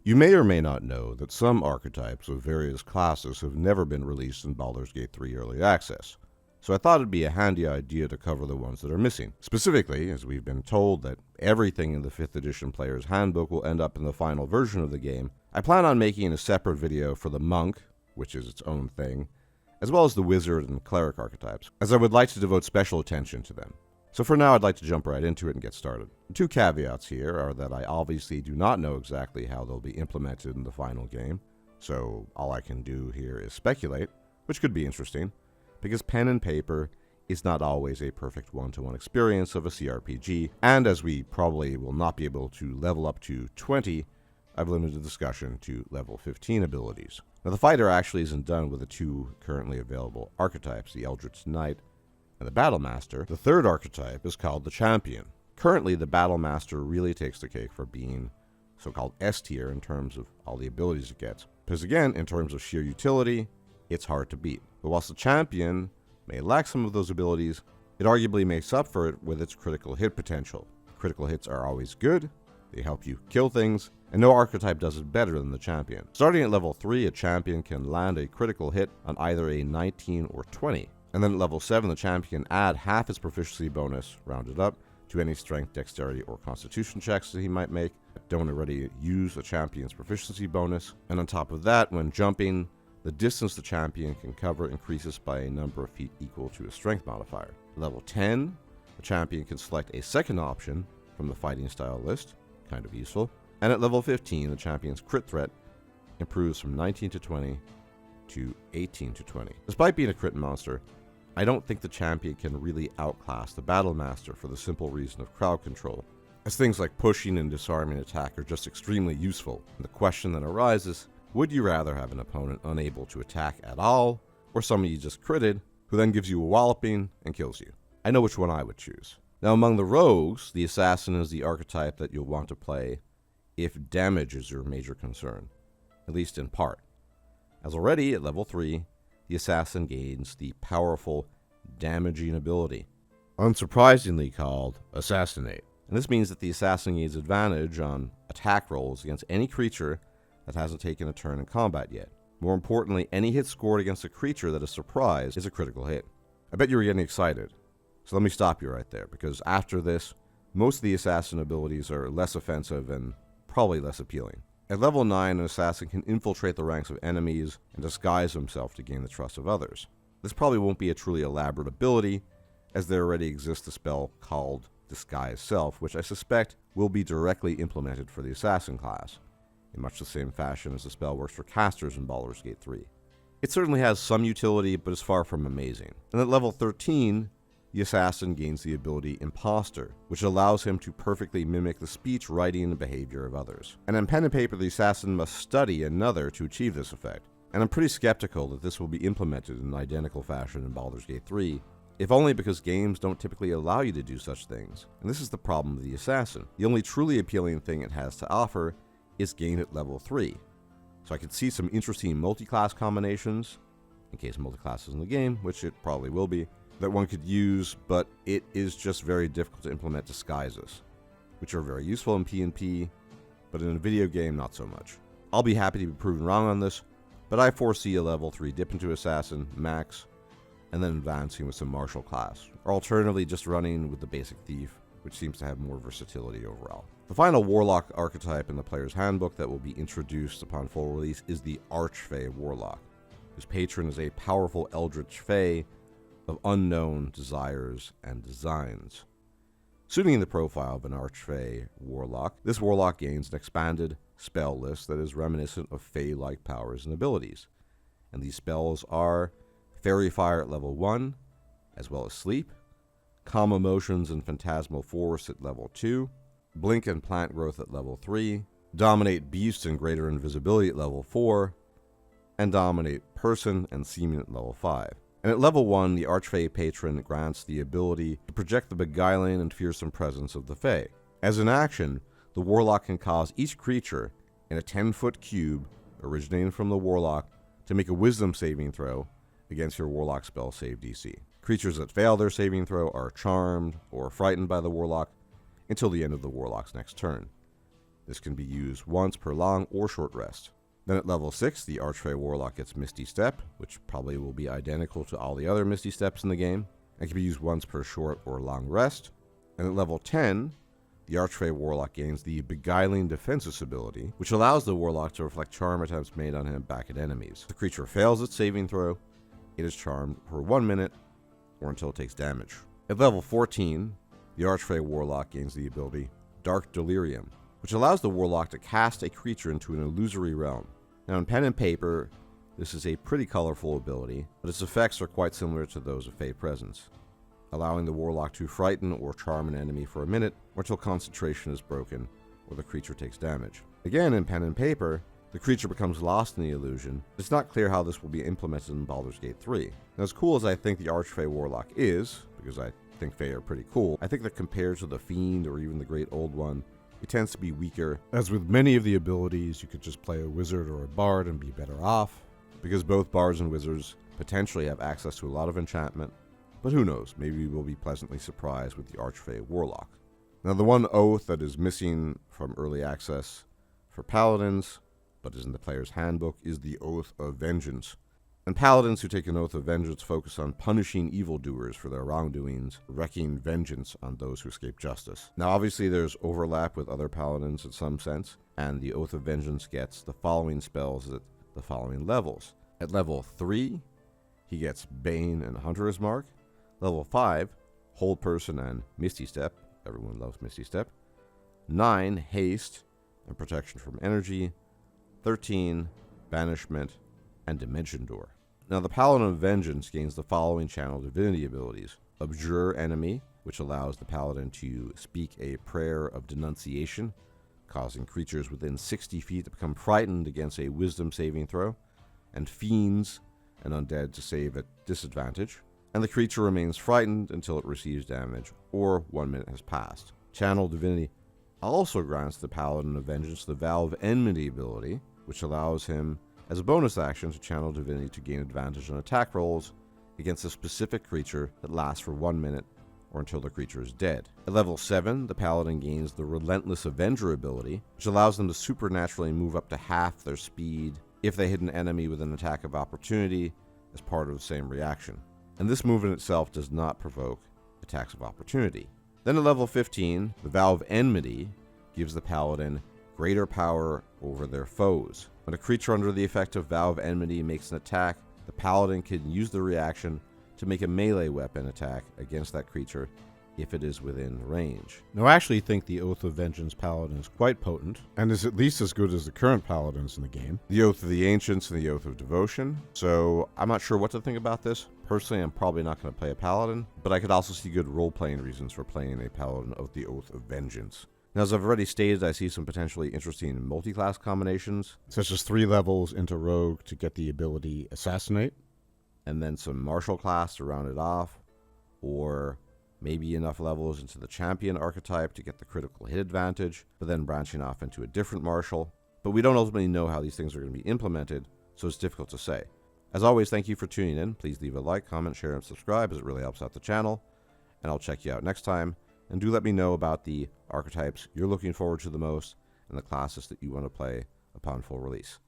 You may or may not know that some archetypes of various classes have never been released in Baldur's Gate 3 Early Access, so I thought it'd be a handy idea to cover the ones that are missing. Specifically, as we've been told that everything in the 5th edition player's handbook will end up in the final version of the game, I plan on making a separate video for the monk, which is its own thing, as well as the wizard and cleric archetypes, as I would like to devote special attention to them. So for now, I'd like to jump right into it and get started. The two caveats here are that I obviously do not know exactly how they'll be implemented in the final game, so all I can do here is speculate, which could be interesting, because pen and paper is not always a perfect one-to-one experience of a CRPG, and as we probably will not be able to level up to 20, I've limited the discussion to level 15 abilities. Now the fighter actually isn't done with the two currently available archetypes, the Eldritch Knight and the Battle Master. The third archetype is called the Champion. Currently, the Battle Master really takes the cake for being so-called S tier in terms of all the abilities it gets. Because again, in terms of sheer utility, it's hard to beat. But whilst the Champion may lack some of those abilities, it arguably makes up for it with its critical hit potential. Critical hits are always good, they help you kill things, and no archetype does it better than the Champion. Starting at level 3, a Champion can land a critical hit on either a 19 or 20. And then at level 7, the Champion can add half his proficiency bonus, rounded up, to any strength, dexterity, or constitution checks that he might make. Don't already use a Champion's proficiency bonus. And on top of that, when jumping, the distance the Champion can cover increases by a number of feet equal to a strength modifier. Level 10, the Champion can select a second option from the fighting style list, kind of useful. And at level 15, the Champion's crit threat improves from 19 to 20 to 18 to 20. Despite being a crit monster, I don't think the Champion can really outclass the Battle Master for the simple reason of crowd control, as things like pushing and disarming attack are just extremely useful. And the question then arises, would you rather have an opponent unable to attack at all, or someone you just critted, who then gives you a walloping and kills you? I know which one I would choose. Now among the rogues, the Assassin is the archetype that you'll want to play if damage is your major concern, at least in part. As already at level 3, the Assassin gains the powerful damaging ability, unsurprisingly called Assassinate. And this means that the Assassin gains advantage on attack rolls against any creature that hasn't taken a turn in combat yet. More importantly, any hit scored against a creature that is surprised is a critical hit. I bet you were getting excited, so let me stop you right there, because after this, most of the Assassin abilities are less offensive and probably less appealing. At level 9, an Assassin can infiltrate the ranks of enemies and disguise himself to gain the trust of others. This probably won't be a truly elaborate ability, as there already exists a spell called Disguise Self, which I suspect will be directly implemented for the Assassin class, in much the same fashion as the spell works for casters in Baldur's Gate 3. It certainly has some utility, but is far from amazing. And at level 13, the Assassin gains the ability Imposter, which allows him to perfectly mimic the speech, writing, and behavior of others. And in pen and paper, the Assassin must study another to achieve this effect. And I'm pretty skeptical that this will be implemented in identical fashion in Baldur's Gate 3, if only because games don't typically allow you to do such things. And this is the problem with the Assassin. The only truly appealing thing it has to offer is gained at level 3. So I could see some interesting multi-class combinations, in case multi-class is in the game, which it probably will be, that one could use, but it is just very difficult to implement disguises, which are very useful in PvP, but in a video game, not so much. I'll be happy to be proven wrong on this, but I foresee a level 3 dip into Assassin, max, and then advancing with some martial class, or alternatively just running with the basic thief, which seems to have more versatility overall. The final Warlock archetype in the player's handbook that will be introduced upon full release is the Archfey Warlock, whose patron is a powerful Eldritch Fey of unknown desires and designs. Suiting the profile of an Archfey Warlock, this Warlock gains an expanded spell list that is reminiscent of Fey-like powers and abilities. And these spells are Fairy Fire at level 1, as well as Sleep, Calm Emotions and Phantasmal Force at level 2, Blink and Plant Growth at level 3, Dominate Beast and Greater Invisibility at level 4, and Dominate Person and Seeming at level 5. And at level 1, the Archfey patron grants the ability to project the beguiling and fearsome presence of the Fey. As an action, the Warlock can cause each creature in a 10-foot cube originating from the Warlock to make a Wisdom saving throw against your Warlock spell save DC. Creatures that fail their saving throw are charmed or frightened by the Warlock until the end of the Warlock's next turn. This can be used once per long or short rest. Then at level 6, the Archfey Warlock gets Misty Step, which probably will be identical to all the other Misty Steps in the game, and can be used once per short or long rest. And at level 10, the Archfey Warlock gains the Beguiling Defenses ability, which allows the Warlock to reflect charm attempts made on him back at enemies. If the creature fails its saving throw, it is charmed for 1 minute or until it takes damage. At level 14, the Archfey Warlock gains the ability Dark Delirium, which allows the Warlock to cast a creature into an illusory realm. Now in pen and paper, this is a pretty colorful ability, but its effects are quite similar to those of Fey Presence, allowing the Warlock to frighten or charm an enemy for a minute or until concentration is broken or the creature takes damage. Again, in pen and paper, the creature becomes lost in the illusion. It's not clear how this will be implemented in Baldur's Gate 3. Now, as cool as I think the Archfey Warlock is, because I think Fey are pretty cool, I think that compared to the Fiend or even the Great Old One, it tends to be weaker. As with many of the abilities, you could just play a wizard or a bard and be better off, because both bards and wizards potentially have access to a lot of enchantment, but who knows, maybe we'll be pleasantly surprised with the Archfey Warlock. Now the one oath that is missing from early access for Paladins, but is in the player's handbook, is the Oath of Vengeance. And Paladins who take an Oath of Vengeance focus on punishing evildoers for their wrongdoings, wreaking vengeance on those who escape justice. Now obviously there's overlap with other Paladins in some sense, and the Oath of Vengeance gets the following spells at the following levels. At level 3, he gets Bane and Hunter's Mark. Level 5, Hold Person and Misty Step. Everyone loves Misty Step. 9, Haste and Protection from Energy. 13, Banishment and Dimension Door. Now the Paladin of Vengeance gains the following channel divinity abilities. Abjure Enemy, which allows the Paladin to speak a prayer of denunciation, causing creatures within 60 feet to become frightened against a wisdom saving throw, and fiends and undead to save at disadvantage, and the creature remains frightened until it receives damage or 1 minute has passed. Channel Divinity also grants the Paladin of Vengeance the Vow of Enmity ability, which allows him as a bonus action to channel Divinity to gain advantage on attack rolls against a specific creature that lasts for 1 minute or until the creature is dead. At level 7, the Paladin gains the Relentless Avenger ability, which allows them to supernaturally move up to half their speed if they hit an enemy with an attack of opportunity as part of the same reaction. And this move in itself does not provoke attacks of opportunity. Then at level 15, the Vow of Enmity gives the Paladin greater power over their foes. When a creature under the effect of Vow of Enmity makes an attack, the Paladin can use the reaction to make a melee weapon attack against that creature if it is within range. Now I actually think the Oath of Vengeance Paladin is quite potent, and is at least as good as the current Paladins in the game. The Oath of the Ancients and the Oath of Devotion. So I'm not sure what to think about this. Personally, I'm probably not going to play a Paladin, but I could also see good role-playing reasons for playing a Paladin of the Oath of Vengeance. Now, as I've already stated, I see some potentially interesting multi-class combinations, such as 3 levels into Rogue to get the ability Assassinate, and then some Martial class to round it off, or maybe enough levels into the Champion archetype to get the critical hit advantage, but then branching off into a different Martial. But we don't ultimately know how these things are going to be implemented, so it's difficult to say. As always, thank you for tuning in. Please leave a like, comment, share, and subscribe, as it really helps out the channel, and I'll check you out next time. And do let me know about the archetypes you're looking forward to the most and the classes that you want to play upon full release.